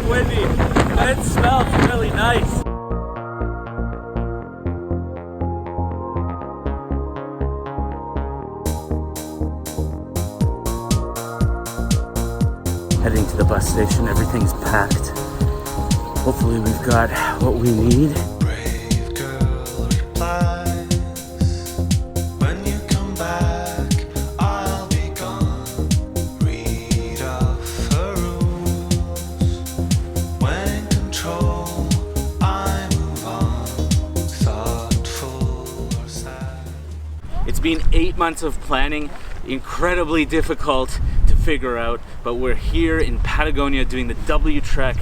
windy, but it smells really nice. Heading to the bus station, everything's packed. Hopefully we've got what we need. Brave girl replies, when you come back, I'll be gone. Read off her rules. When in control, I move on. Thoughtful or sad. It's been 8 months of planning, incredibly difficult to figure out, but we're here in Patagonia doing the W Trek.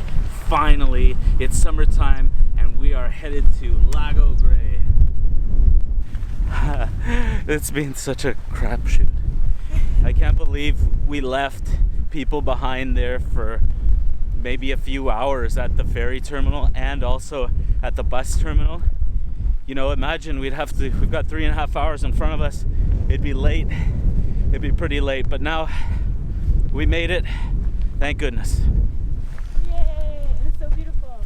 Finally, it's summertime and we are headed to Lago Grande. It's been such a crapshoot. I can't believe we left people behind there for maybe a few hours at the ferry terminal and also at the bus terminal. You know, imagine we've got 3.5 hours in front of us. It'd be late. It'd be pretty late, but now we made it. Thank goodness. Yay! It's so beautiful.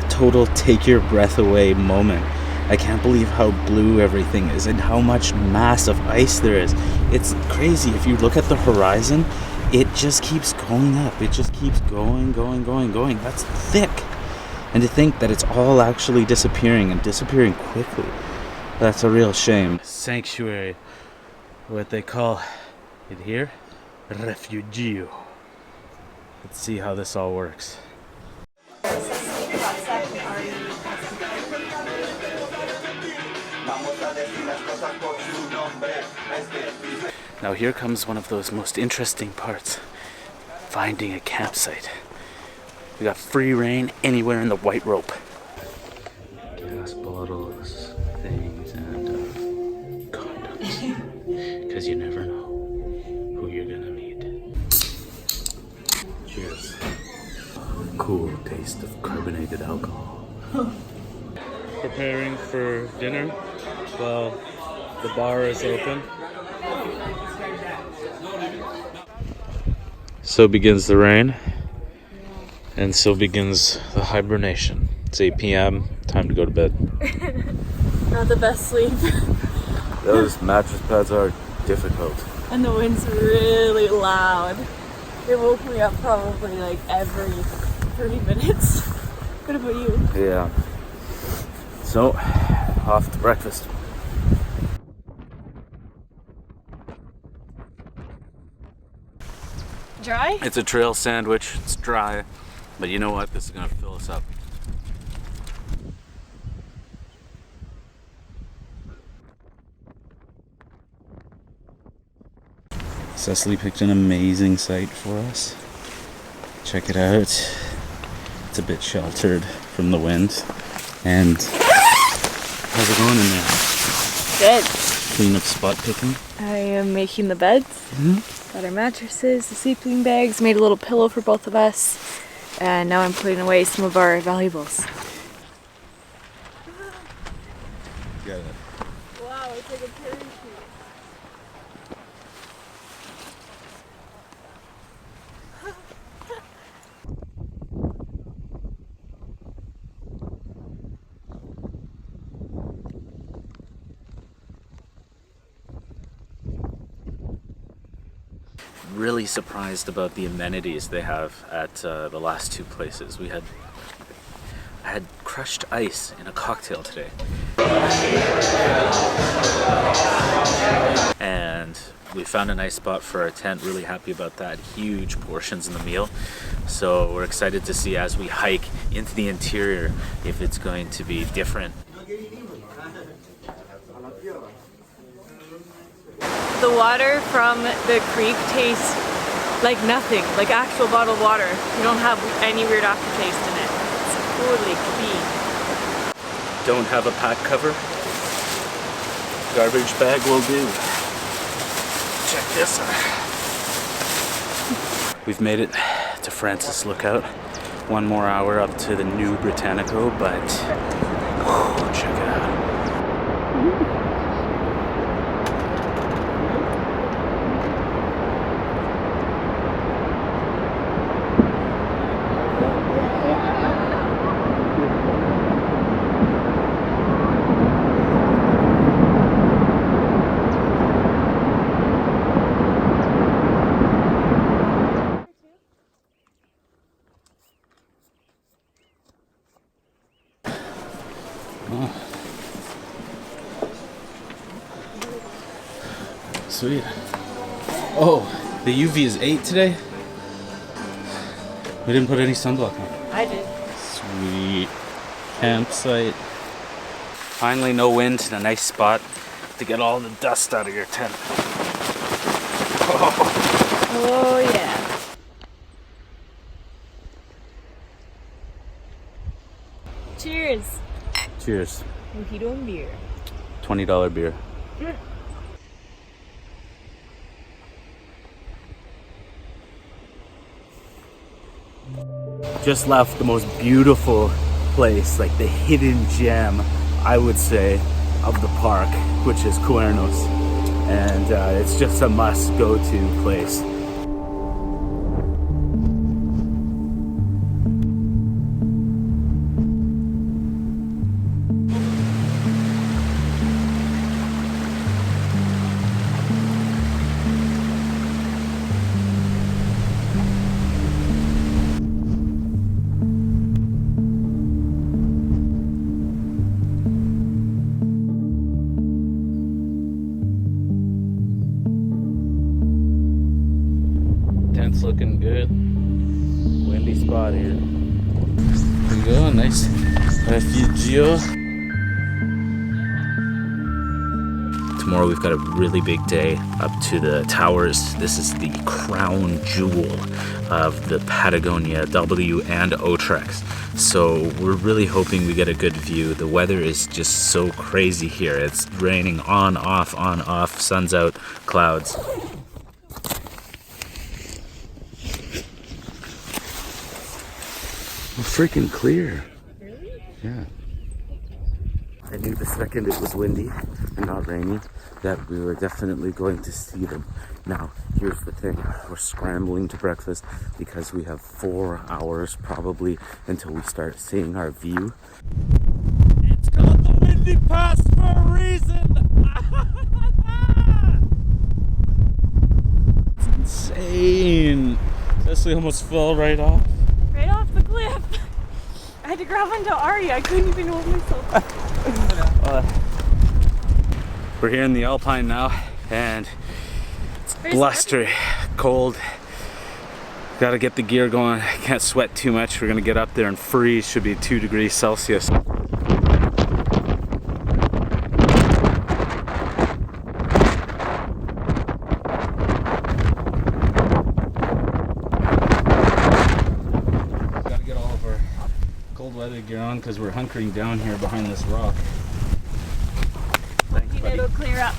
Total take your breath away moment. I can't believe how blue everything is and how much mass of ice there is. It's crazy. If you look at the horizon, it just keeps going up. It just keeps going. That's thick. And to think that it's all actually disappearing and disappearing quickly, that's a real shame. Sanctuary, what they call it here, refugio. Let's see how this all works. Now here comes one of those most interesting parts, finding a campsite. We got free reign anywhere in the white rope. Gas bottles, things, and condoms. Because you never know who you're gonna meet. Cheers. Cool taste of carbonated alcohol. Preparing for dinner while the bar is open. So begins the rain, and so begins the hibernation. It's 8 p.m., time to go to bed. Not the best sleep. Those mattress pads are difficult. And the wind's really loud. It woke me up probably like every 30 minutes. What about you? Yeah. So, off to breakfast. Dry? It's a trail sandwich. It's dry, but you know what? This is gonna fill us up. Cecily picked an amazing site for us. Check it out. It's a bit sheltered from the wind. And how's it going in there? Good. Clean up spot picking. I am making the beds. Got our mattresses, the sleeping bags, made a little pillow for both of us, and now I'm putting away some of our valuables. Got it. Wow, it's like a parachute. Really surprised about the amenities they have at the last two places. I had crushed ice in a cocktail today. And we found a nice spot for our tent, really happy about that. Huge portions in the meal. So we're excited to see as we hike into the interior if it's going to be different. The water from the creek tastes like nothing, like actual bottled water. You don't have any weird aftertaste in it. It's totally clean. Don't have a pack cover? Garbage bag will do. Check this out. We've made it to Francis Lookout. One more hour up to the new Britannico, but check it out. Sweet. Oh, the UV is 8 today? We didn't put any sunblock on. I did. Sweet. Campsite. Finally no wind and a nice spot to get all the dust out of your tent. Oh yeah. Cheers. Cheers. Mojito and beer. $20 beer. Just left the most beautiful place, like the hidden gem, I would say, of the park, which is Cuernos. And it's just a must-go-to place. Tent's looking good. Windy spot here. There we go, nice refugio. Tomorrow we've got a really big day up to the towers. This is the crown jewel of the Patagonia W and O Treks. So we're really hoping we get a good view. The weather is just so crazy here. It's raining on, off, sun's out, clouds. Freaking clear. Really? Yeah. I knew the second it was windy and not rainy that we were definitely going to see them. Now, here's the thing. We're scrambling to breakfast because we have 4 hours probably until we start seeing our view. It's called the Windy Pass for a reason! It's insane. Leslie almost fell right off. Right off the cliff. I had to grab onto Ari. I couldn't even hold myself. We're here in the Alpine now, and it's blustery, cold. Gotta get the gear going. Can't sweat too much. We're gonna get up there and freeze. Should be 2 degrees Celsius. Weather gear on because we're hunkering down here behind this rock. Thanks, buddy. It'll clear up.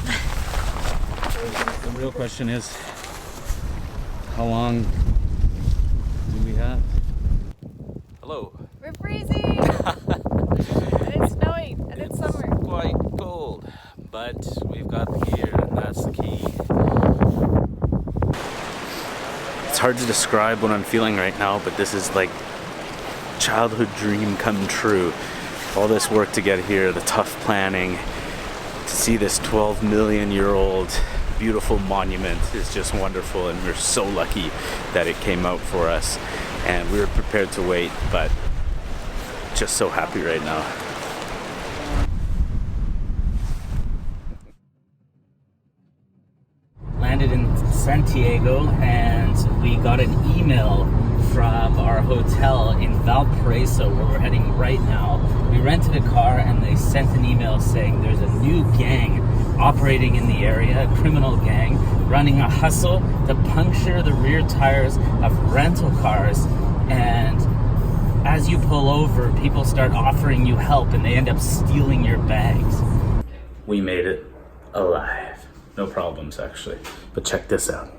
The real question is, how long do we have? Hello. We're freezing! And it's snowing, and it's summer. Quite cold, but we've got the gear, and that's the key. It's hard to describe what I'm feeling right now, but this is like childhood dream come true. All this work to get here, the tough planning, to see this 12 million year old beautiful monument is just wonderful, and we're so lucky that it came out for us, and we were prepared to wait, but just so happy right now. Landed in Santiago, and we got an email from our hotel in Valparaiso, where we're heading right now. We rented a car and they sent an email saying there's a new gang operating in the area, a criminal gang, running a hustle to puncture the rear tires of rental cars. And as you pull over, people start offering you help and they end up stealing your bags. We made it alive. No problems, actually. But check this out.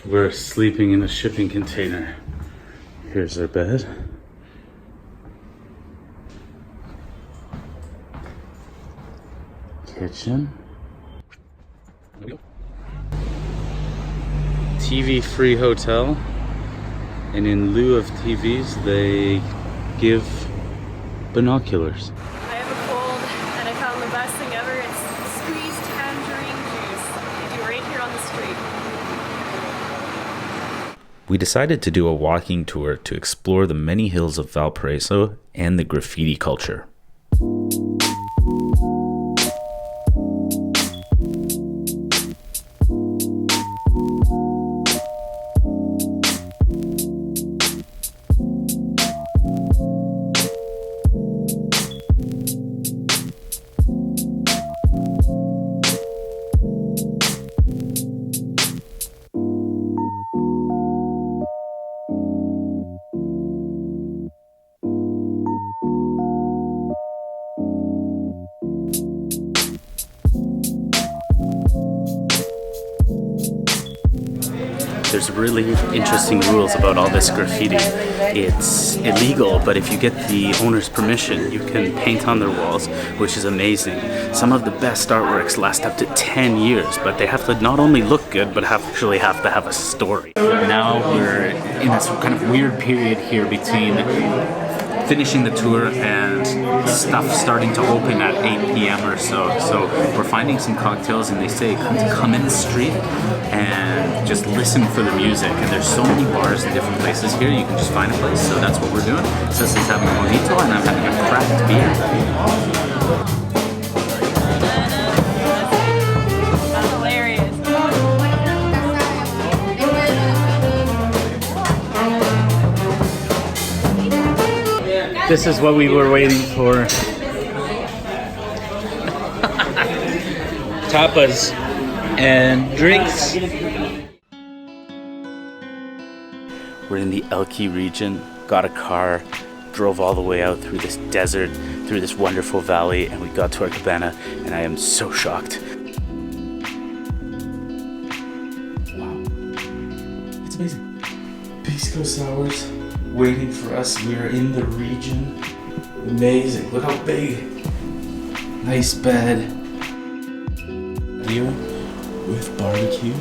We're sleeping in a shipping container. Here's our bed. Kitchen. TV-free hotel. And in lieu of TVs, they give binoculars. I have a cold and I found the best thing ever. It's squeezed tangerine juice. They do right here on the street. We decided to do a walking tour to explore the many hills of Valparaiso and the graffiti culture. There's really interesting rules about all this graffiti. It's illegal, but if you get the owner's permission, you can paint on their walls, which is amazing. Some of the best artworks last up to 10 years, but they have to not only look good, but actually have to have a story. Now we're in this kind of weird period here between finishing the tour and stuff starting to open at 8 p.m. or so. So we're finding some cocktails, and they say come in the street and just listen for the music. And there's so many bars in different places here, you can just find a place. So that's what we're doing. Cecily's having a mojito and I'm having a craft beer. This is what we were waiting for. Tapas and drinks. We're in the Elqui region, got a car, drove all the way out through this desert, through this wonderful valley, and we got to our cabana, and I am so shocked. Wow. It's amazing. Pisco sours waiting for us. We are in the region. Amazing. Look how big. Nice bed. Here with barbecue.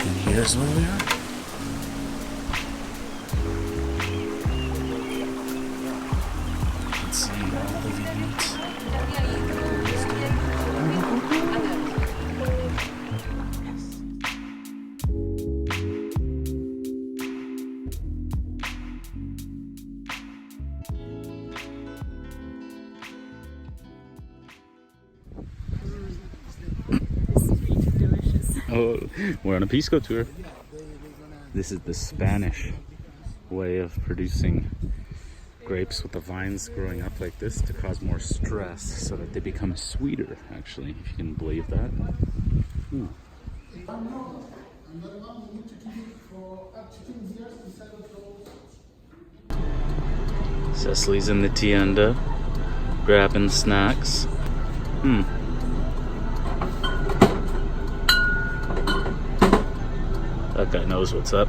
And here's where we are. You can see all the views. Oh, we're on a Pisco tour. This is the Spanish way of producing grapes with the vines growing up like this to cause more stress so that they become sweeter, actually, if you can believe that. Cecily's in the tienda, grabbing snacks. That guy knows what's up.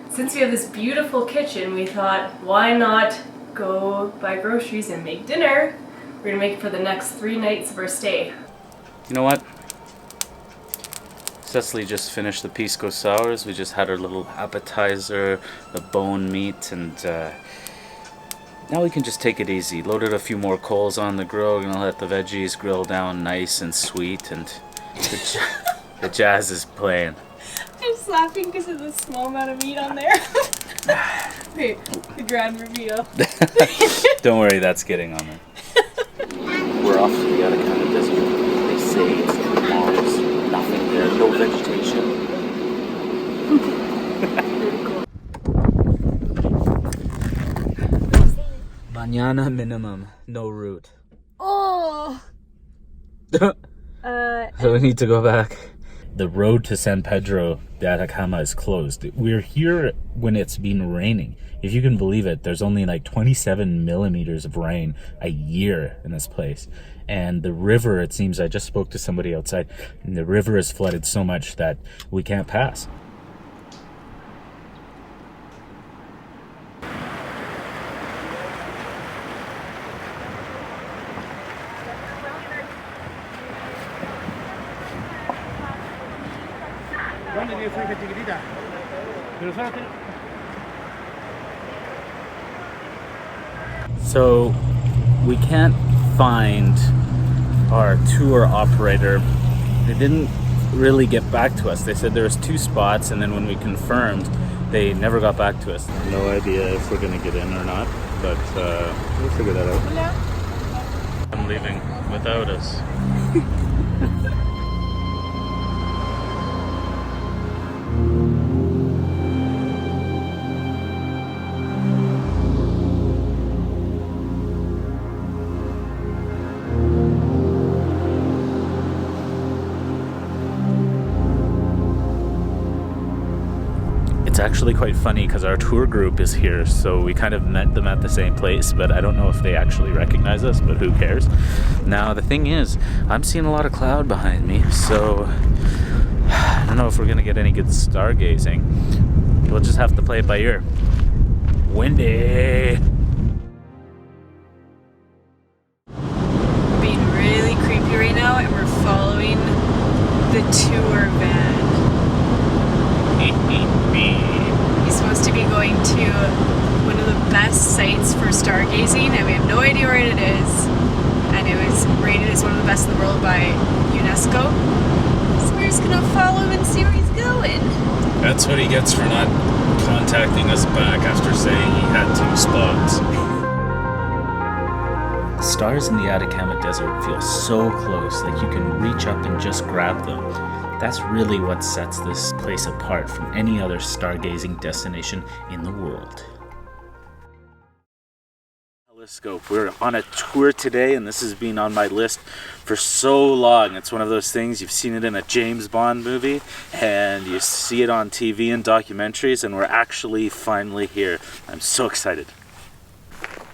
Since we have this beautiful kitchen, we thought, why not go buy groceries and make dinner? We're gonna make it for the next 3 nights of our stay. You know what? Cecily just finished the Pisco sours. We just had our little appetizer, the bone meat, and now we can just take it easy. Loaded a few more coals on the grill. Gonna let the veggies grill down nice and sweet, and the jazz is playing. I'm just laughing because of the small amount of meat on there. Wait, the grand reveal. Don't worry, that's getting on there. We're off to the Atacama Desert. They say it's Mars, nothing there. vegetation. Mañana minimum, no route. Oh! So we need to go back. The road to San Pedro de Atacama is closed. We're here when it's been raining. If you can believe it, there's only like 27 millimeters of rain a year in this place. And the river, it seems, I just spoke to somebody outside, and the river is flooded so much that we can't pass. So we can't find our tour operator. They didn't really get back to us. They said there was 2 spots, and then when we confirmed, they never got back to us. No idea if we're gonna get in or not, but we'll figure that out. I'm leaving without us. It's actually quite funny because our tour group is here, so we kind of met them at the same place, but I don't know if they actually recognize us, but who cares. Now, the thing is, I'm seeing a lot of cloud behind me, so I don't know if we're going to get any good stargazing. We'll just have to play it by ear. Windy! Being really creepy right now, and we're following the tour van. He's supposed to be going to one of the best sites for stargazing, and we have no idea where it is. And it was rated as one of the best in the world by UNESCO. So we're just gonna follow him and see where he's going. That's what he gets for not contacting us back after saying he had 2 spots. The stars in the Atacama Desert feel so close, like you can reach up and just grab them. That's really what sets this place apart from any other stargazing destination in the world. Telescope. We're on a tour today, and this has been on my list for so long. It's one of those things, you've seen it in a James Bond movie, and you see it on TV and documentaries, and we're actually finally here. I'm so excited.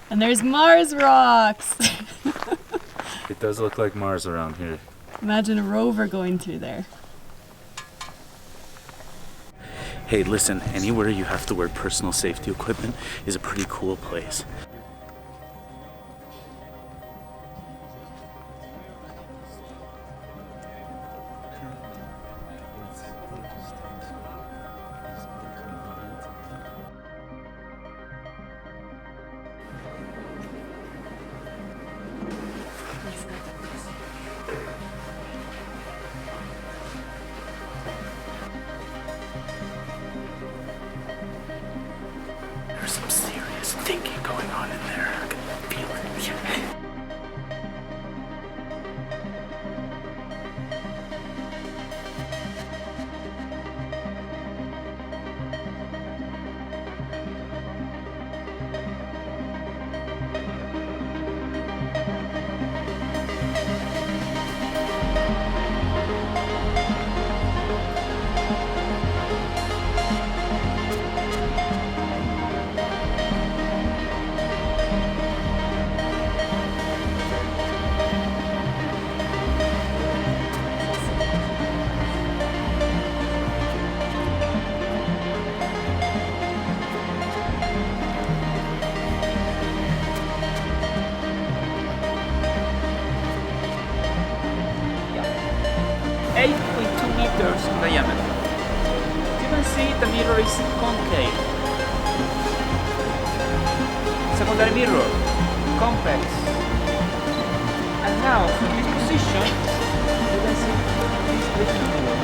And there's Mars rocks. It does look like Mars around here. Imagine a rover going through there. Hey, listen, anywhere you have to wear personal safety equipment is a pretty cool place. There's some serious thinking going on in there. I can feel it. Meters in diameter. You can see the mirror is concave. Secondary mirror, convex. And now from this position, you can see this little mirror.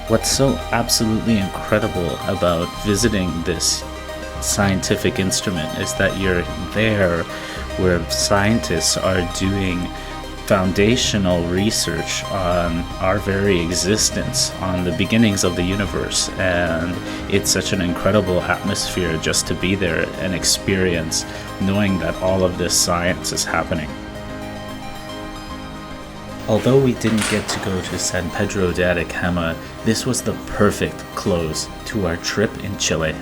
What's so absolutely incredible about visiting this scientific instrument, is that you're there where scientists are doing foundational research on our very existence, on the beginnings of the universe, and it's such an incredible atmosphere just to be there and experience knowing that all of this science is happening. Although we didn't get to go to San Pedro de Atacama, this was the perfect close to our trip in Chile.